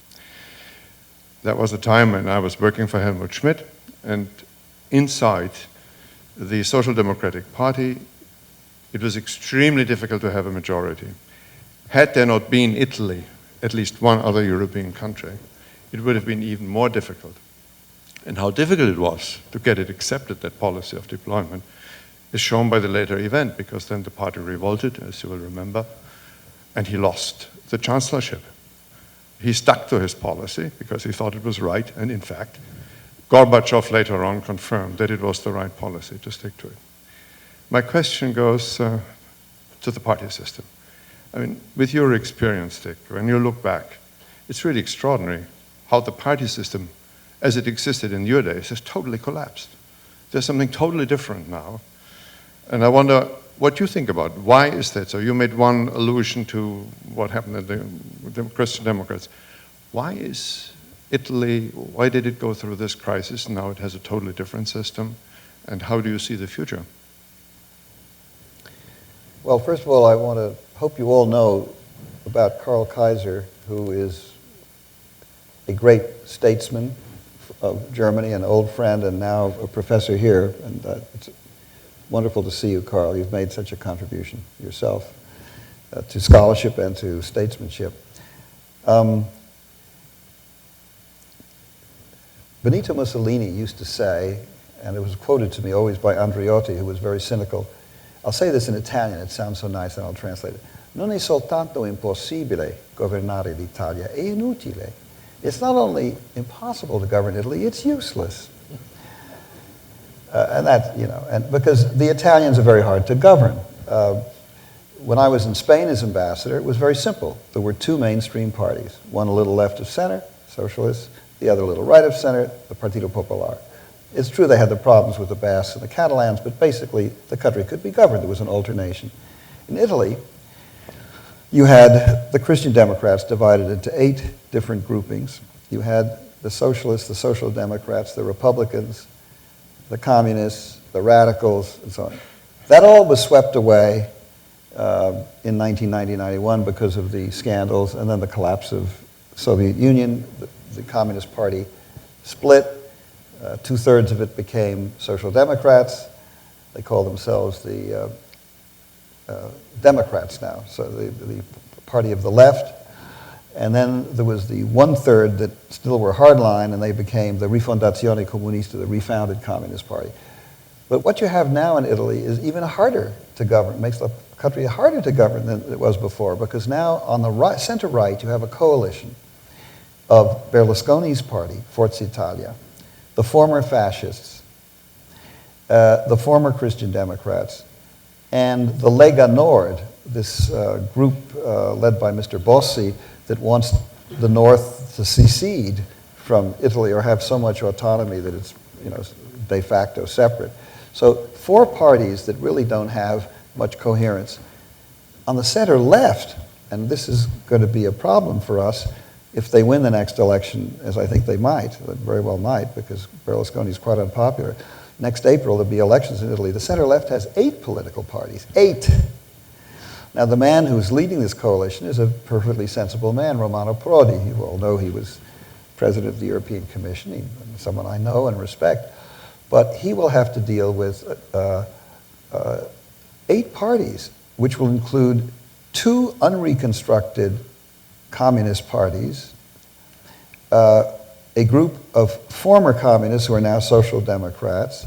That was a time when I was working for Helmut Schmidt, and inside the Social Democratic Party, it was extremely difficult to have a majority. Had there not been Italy, at least one other European country, it would have been even more difficult. And how difficult it was to get it accepted, that policy of deployment, is shown by the later event, because then the party revolted, as you will remember, and he lost the chancellorship. He stuck to his policy because he thought it was right, and in fact, Gorbachev later on confirmed that it was the right policy to stick to it. My question goes to the party system. I mean, with your experience, Dick, when you look back, it's really extraordinary how the party system, as it existed in your days, has totally collapsed. There's something totally different now. And I wonder what you think about why is that so? You made one allusion to what happened at the Christian Democrats. Why is Italy, why did it go through this crisis? Now it has a totally different system. And how do you see the future? Well, first of all, I want to hope you all know about Karl Kaiser, who is a great statesman of Germany, an old friend, and now a professor here. And it's wonderful to see you, Karl. You've made such a contribution yourself to scholarship and to statesmanship. Benito Mussolini used to say, and it was quoted to me always by Andreotti, who was very cynical. I'll say this in Italian, it sounds so nice, and I'll translate it. Non è soltanto impossibile governare l'Italia, è inutile. It's not only impossible to govern Italy, it's useless. And that, you know, and because the Italians are very hard to govern. When I was in Spain as ambassador, it was very simple. There were two mainstream parties, one a little left of center, socialists, the other a little right of center, the Partido Popular. It's true they had the problems with the Basques and the Catalans, but basically the country could be governed. There was an alternation. In Italy, you had the Christian Democrats divided into 8 different groupings. You had the socialists, the social democrats, the Republicans, the communists, the radicals, and so on. That all was swept away in 1990-91 because of the scandals and then the collapse of the Soviet Union. The Communist Party split. 2/3 of it became Social Democrats. They call themselves the Democrats now, so the party of the left. And then there was the 1/3 that still were hardline, and they became the Rifondazione Comunista, the refounded Communist Party. But what you have now in Italy is even harder to govern. It makes the country harder to govern than it was before, because now on the right, center-right, you have a coalition of Berlusconi's party, Forza Italia, the former fascists, the former Christian Democrats, and the Lega Nord, this group led by Mr. Bossi that wants the North to secede from Italy or have so much autonomy that it's, you know, de facto separate. So 4 parties that really don't have much coherence. On the center left, and this is going to be a problem for us if they win the next election, as I think they might, very well might, because Berlusconi is quite unpopular. Next April, there'll be elections in Italy. The center left has 8 political parties. 8! Now, the man who's leading this coalition is a perfectly sensible man, Romano Prodi. You all know he was president of the European Commission, someone I know and respect. But he will have to deal with 8 parties, which will include 2 unreconstructed communist parties, a group of former communists who are now social democrats,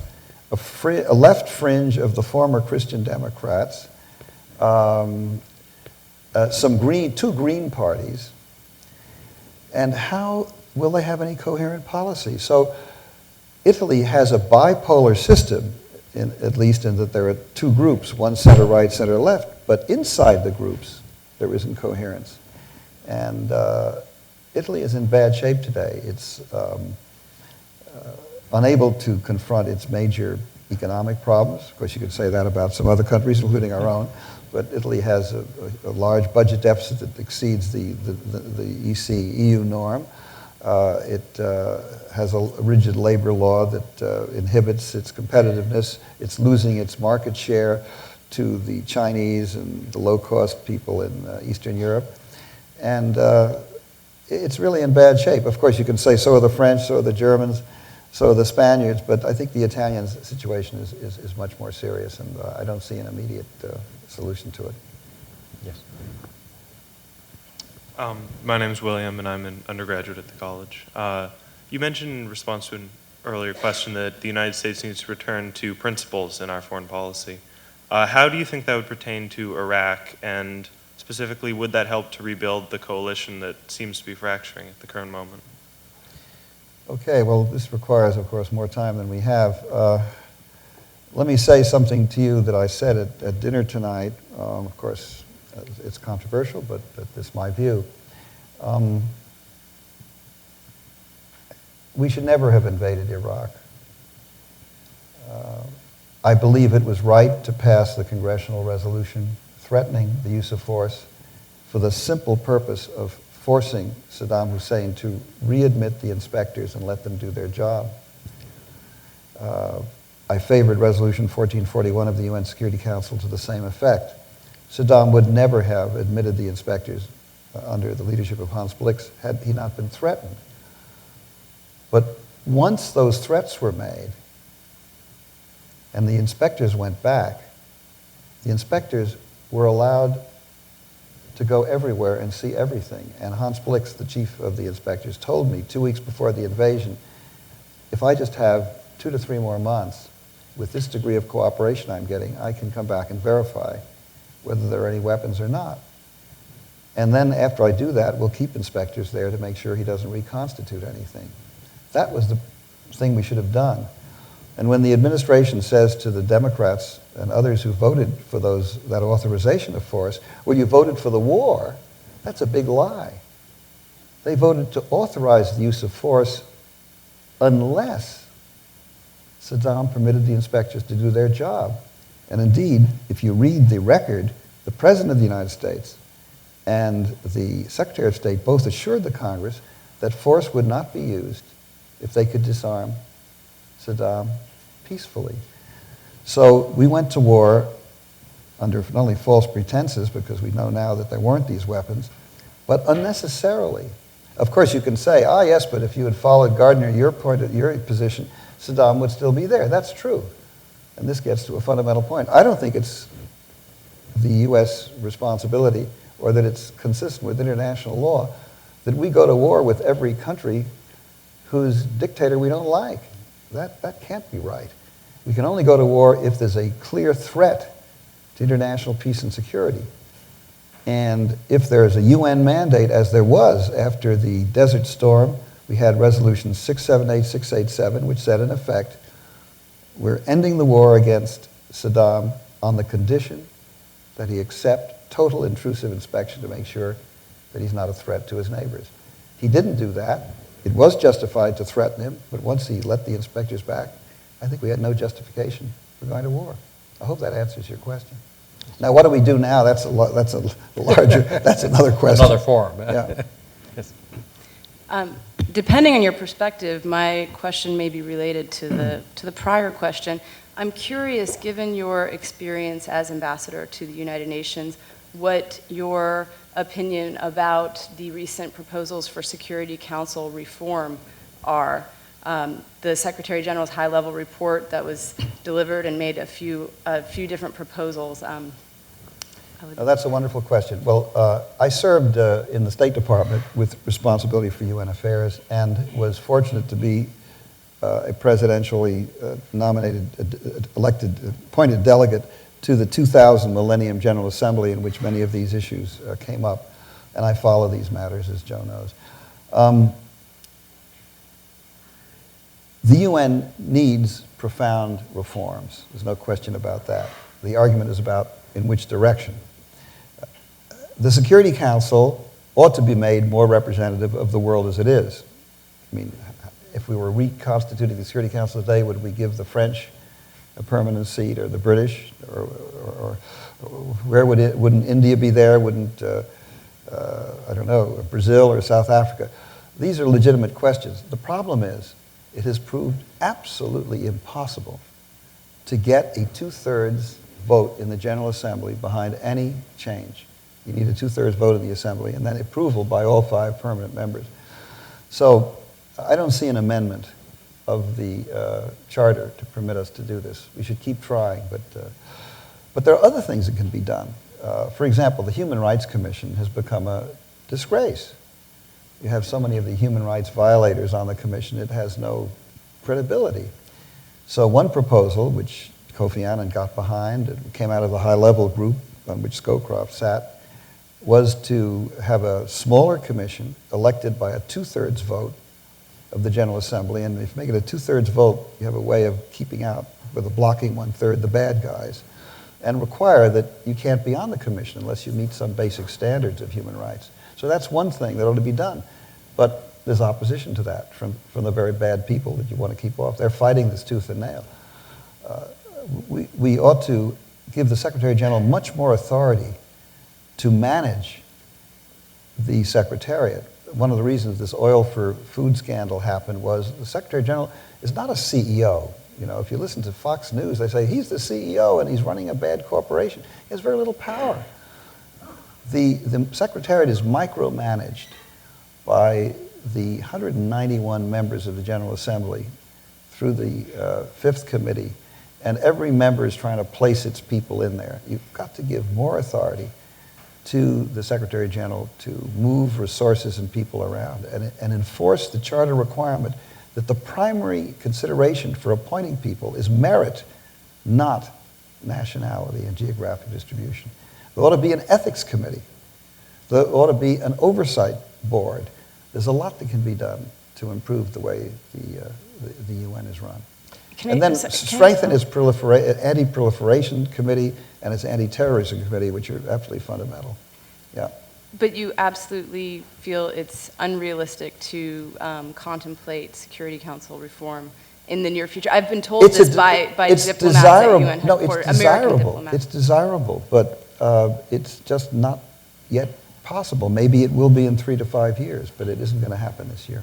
a left fringe of the former Christian Democrats, two green parties, and how will they have any coherent policy? So Italy has a bipolar system, at least in that there are two groups, one center-right, center-left, but inside the groups there isn't coherence. And Italy is in bad shape today. It's unable to confront its major economic problems. Of course, you could say that about some other countries, including our own. But Italy has a large budget deficit that exceeds the EU norm. It has a rigid labor law that inhibits its competitiveness. It's losing its market share to the Chinese and the low-cost people in Eastern Europe. And it's really in bad shape. Of course, you can say so are the French, so are the Germans, so are the Spaniards, but I think the Italian situation is much more serious, and I don't see an immediate solution to it. Yes. My name is William, and I'm an undergraduate at the college. You mentioned in response to an earlier question that the United States needs to return to principles in our foreign policy. How do you think that would pertain to Iraq, and specifically, would that help to rebuild the coalition that seems to be fracturing at the current moment? Okay, well, this requires, of course, more time than we have. Let me say something to you that I said at dinner tonight. Of course, it's controversial, but this is my view. We should never have invaded Iraq. I believe it was right to pass the congressional resolution threatening the use of force for the simple purpose of forcing Saddam Hussein to readmit the inspectors and let them do their job. I favored Resolution 1441 of the UN Security Council to the same effect. Saddam would never have admitted the inspectors under the leadership of Hans Blix had he not been threatened. But once those threats were made and the inspectors went back, the inspectors were allowed to go everywhere and see everything. And Hans Blix, the chief of the inspectors, told me 2 weeks before the invasion, if I just have 2 to 3 more months with this degree of cooperation I'm getting, I can come back and verify whether there are any weapons or not. And then after I do that, we'll keep inspectors there to make sure he doesn't reconstitute anything. That was the thing we should have done. And when the administration says to the Democrats and others who voted for that authorization of force, well, you voted for the war, that's a big lie. They voted to authorize the use of force unless Saddam permitted the inspectors to do their job. And indeed, if you read the record, the President of the United States and the Secretary of State both assured the Congress that force would not be used if they could disarm Saddam peacefully. So we went to war under not only false pretenses, because we know now that there weren't these weapons, but unnecessarily. Of course, you can say, yes, but if you had followed Gardner, your position, Saddam would still be there. That's true. And this gets to a fundamental point. I don't think it's the U.S. responsibility or that it's consistent with international law that we go to war with every country whose dictator we don't like. That can't be right. We can only go to war if there's a clear threat to international peace and security. And if there's a UN mandate, as there was after the Desert Storm, we had Resolution 678, 687, which said, in effect, we're ending the war against Saddam on the condition that he accept total intrusive inspection to make sure that he's not a threat to his neighbors. He didn't do that. It was justified to threaten him, but once he let the inspectors back, I think we had no justification for going to war. I hope that answers your question. Now, what do we do now? That's a larger, that's another question. Another forum. Yeah. Yes. Depending on your perspective, my question may be related to the prior question. I'm curious, given your experience as ambassador to the United Nations, what your opinion about the recent proposals for Security Council reform are. The Secretary General's high-level report that was delivered and made a few different proposals. Now, that's a wonderful question. Well, I served in the State Department with responsibility for UN affairs and was fortunate to be a presidentially nominated, appointed delegate to the 2000 Millennium General Assembly, in which many of these issues came up. And I follow these matters, as Joe knows. The UN needs profound reforms. There's no question about that. The argument is about in which direction. The Security Council ought to be made more representative of the world as it is. I mean, if we were reconstituting the Security Council today, would we give the French a permanent seat, or the British, or where would it? Wouldn't India be there? Wouldn't I don't know, Brazil or South Africa? These are legitimate questions. The problem is, it has proved absolutely impossible to get a two-thirds vote in the General Assembly behind any change. You need a two-thirds vote in the Assembly and then approval by all 5 permanent members. So I don't see an amendment of the charter to permit us to do this. We should keep trying, but there are other things that can be done. For example, the Human Rights Commission has become a disgrace. You have so many of the human rights violators on the commission, it has no credibility. So one proposal, which Kofi Annan got behind, it came out of the high-level group on which Scowcroft sat, was to have a smaller commission elected by a two-thirds vote of the General Assembly. And if you make it a two-thirds vote, you have a way of keeping out, with a blocking one-third, the bad guys, and require that you can't be on the commission unless you meet some basic standards of human rights. So that's one thing that ought to be done. But there's opposition to that from the very bad people that you want to keep off. They're fighting this tooth and nail. We ought to give the Secretary General much more authority to manage the Secretariat. One of the reasons this oil for food scandal happened was the Secretary General is not a CEO. You know, if you listen to Fox News, they say he's the CEO and he's running a bad corporation. He has very little power. The Secretariat is micromanaged by the 191 members of the General Assembly through the Fifth Committee, and every member is trying to place its people in there. You've got to give more authority to the Secretary General to move resources and people around and enforce the charter requirement that the primary consideration for appointing people is merit, not nationality and geographic distribution. There ought to be an ethics committee. There ought to be an oversight board. There's a lot that can be done to improve the way the UN is run. And then strengthen its anti-proliferation committee and its anti-terrorism committee, which are absolutely fundamental. Yeah. But you absolutely feel it's unrealistic to contemplate Security Council reform in the near future. I've been told this by diplomats at UN headquarters, American diplomats. It's desirable, but it's just not yet possible. Maybe it will be in 3 to 5 years, but it isn't going to happen this year.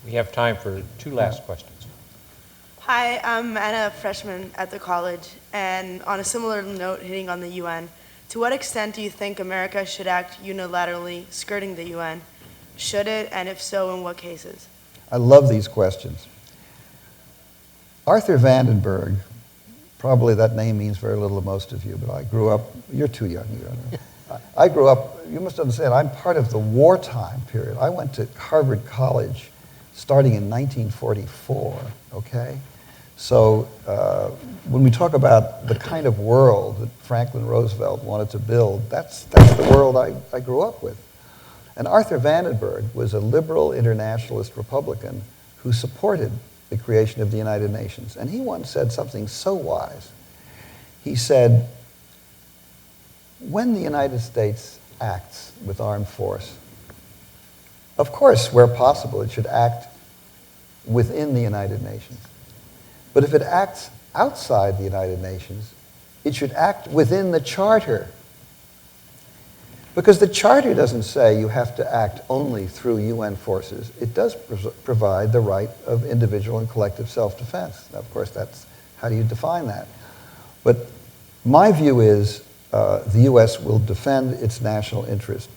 We have time for 2 last questions. Hi, I'm Anna, a freshman at the college, and on a similar note, hitting on the UN, to what extent do you think America should act unilaterally skirting the UN? Should it, and if so, in what cases? I love these questions. Arthur Vandenberg, probably that name means very little to most of you, but I grew up, you're too young, you don't know. I grew up, you must understand, I'm part of the wartime period. I went to Harvard College starting in 1944, okay? So when we talk about the kind of world that Franklin Roosevelt wanted to build, that's the world I grew up with. And Arthur Vandenberg was a liberal internationalist Republican who supported the creation of the United Nations. And he once said something so wise. He said, when the United States acts with armed force, of course, where possible, it should act within the United Nations. But if it acts outside the United Nations, it should act within the Charter. Because the Charter doesn't say you have to act only through UN forces. It does provide the right of individual and collective self-defense. Now, of course, that's how do you define that? But my view is the US will defend its national interest,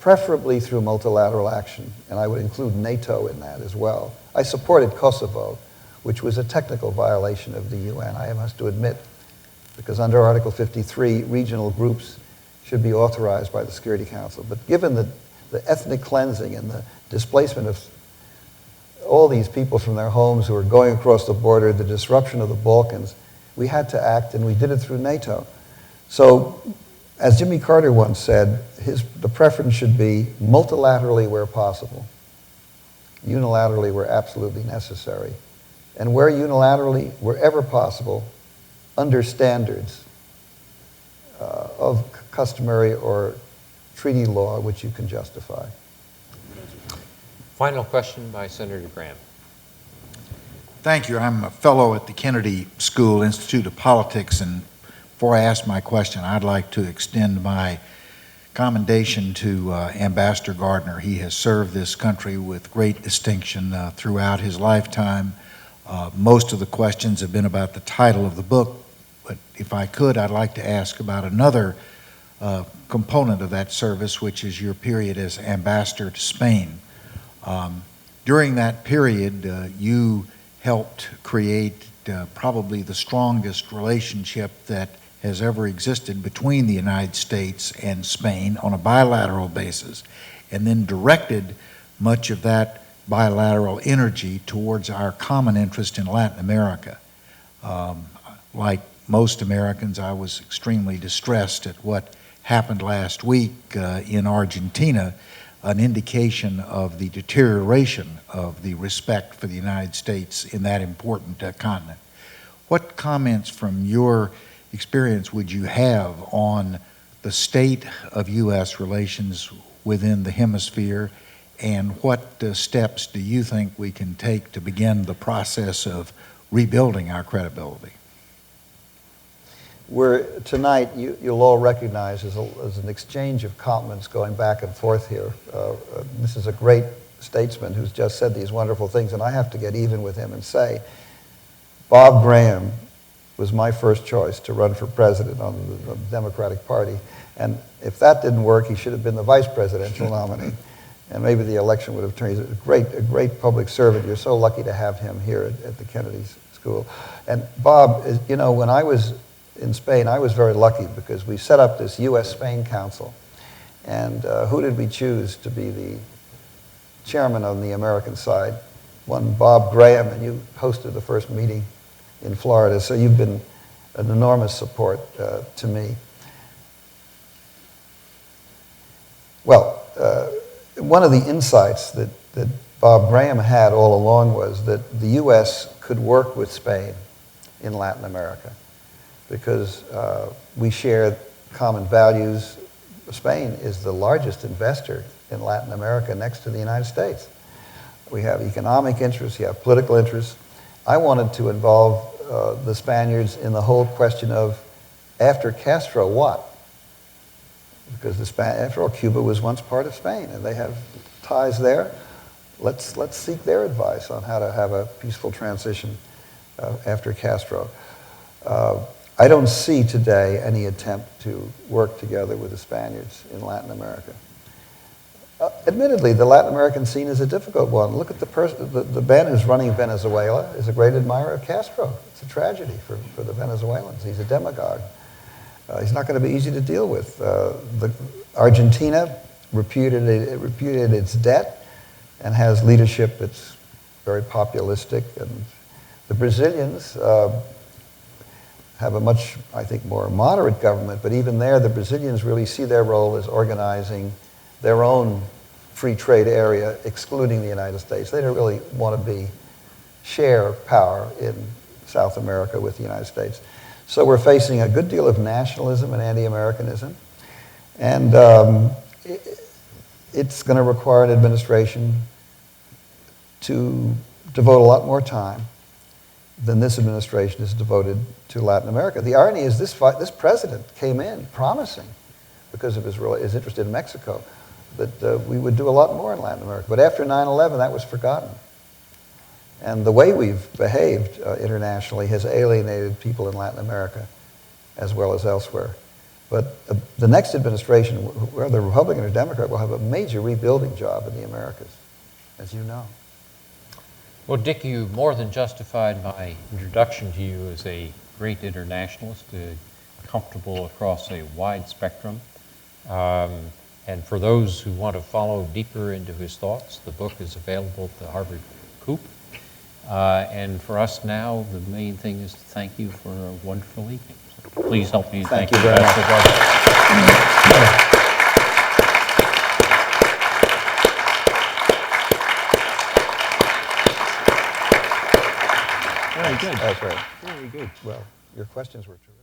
preferably through multilateral action, and I would include NATO in that as well. I supported Kosovo, which was a technical violation of the UN, I must to admit, because under Article 53, regional groups should be authorized by the Security Council. But given the ethnic cleansing and the displacement of all these people from their homes who are going across the border, the disruption of the Balkans, we had to act, and we did it through NATO. So, as Jimmy Carter once said, the preference should be multilaterally where possible, unilaterally where absolutely necessary, and where unilaterally, wherever possible, under standards of customary or treaty law which you can justify. Final question by Senator Graham. Thank you. I'm a fellow at the Kennedy School Institute of Politics, and before I ask my question, I'd like to extend my commendation to Ambassador Gardner. He has served this country with great distinction throughout his lifetime. Most of the questions have been about the title of the book, but if I could, I'd like to ask about another component of that service, which is your period as ambassador to Spain. During that period, you helped create probably the strongest relationship that has ever existed between the United States and Spain on a bilateral basis, and then directed much of that bilateral energy towards our common interest in Latin America. Like most Americans, I was extremely distressed at what happened last week in Argentina, an indication of the deterioration of the respect for the United States in that important continent. What comments from your experience would you have on the state of U.S. relations within the hemisphere, and what steps do you think we can take to begin the process of rebuilding our credibility? Tonight, you'll all recognize as an exchange of compliments going back and forth here. This is a great statesman who's just said these wonderful things, and I have to get even with him and say, Bob Graham was my first choice to run for president on the Democratic Party, and if that didn't work, he should have been the vice presidential nominee, and maybe the election would have turned. He's a great public servant. You're so lucky to have him here at the Kennedy School. And Bob, you know, when I was in Spain, I was very lucky because we set up this U.S.-Spain Council. And who did we choose to be the chairman on the American side? One Bob Graham, and you hosted the first meeting in Florida, so you've been an enormous support to me. Well, one of the insights that Bob Graham had all along was that the U.S. could work with Spain in Latin America, because we share common values. Spain is the largest investor in Latin America next to the United States. We have economic interests, you have political interests. I wanted to involve the Spaniards in the whole question of, after Castro, what? Because after all, Cuba was once part of Spain, and they have ties there. Let's seek their advice on how to have a peaceful transition after Castro. I don't see today any attempt to work together with the Spaniards in Latin America. Admittedly, the Latin American scene is a difficult one. Look at the man who's running Venezuela is a great admirer of Castro. It's a tragedy for the Venezuelans. He's a demagogue. He's not going to be easy to deal with. Argentina repudiated its debt and has leadership that's very populistic. And the Brazilians have a much, I think, more moderate government, but even there, the Brazilians really see their role as organizing their own free trade area, excluding the United States. They don't really want to share power in South America with the United States. So we're facing a good deal of nationalism and anti-Americanism, and it's going to require an administration to devote a lot more time than this administration is devoted to Latin America. The irony is this president came in promising, because of his interest in Mexico, that we would do a lot more in Latin America. But after 9/11, that was forgotten. And the way we've behaved internationally has alienated people in Latin America as well as elsewhere. But the next administration, whether Republican or Democrat, will have a major rebuilding job in the Americas, as you know. Well, Dick, you more than justified my introduction to you as a great internationalist, comfortable across a wide spectrum And for those who want to follow deeper into his thoughts, the book is available at the Harvard Coop. And for us now, the main thing is to thank you for a wonderful evening. So please help me Thank thank you very Ambassador Barber. Very good. That's right. Very good. Well, your questions were terrific.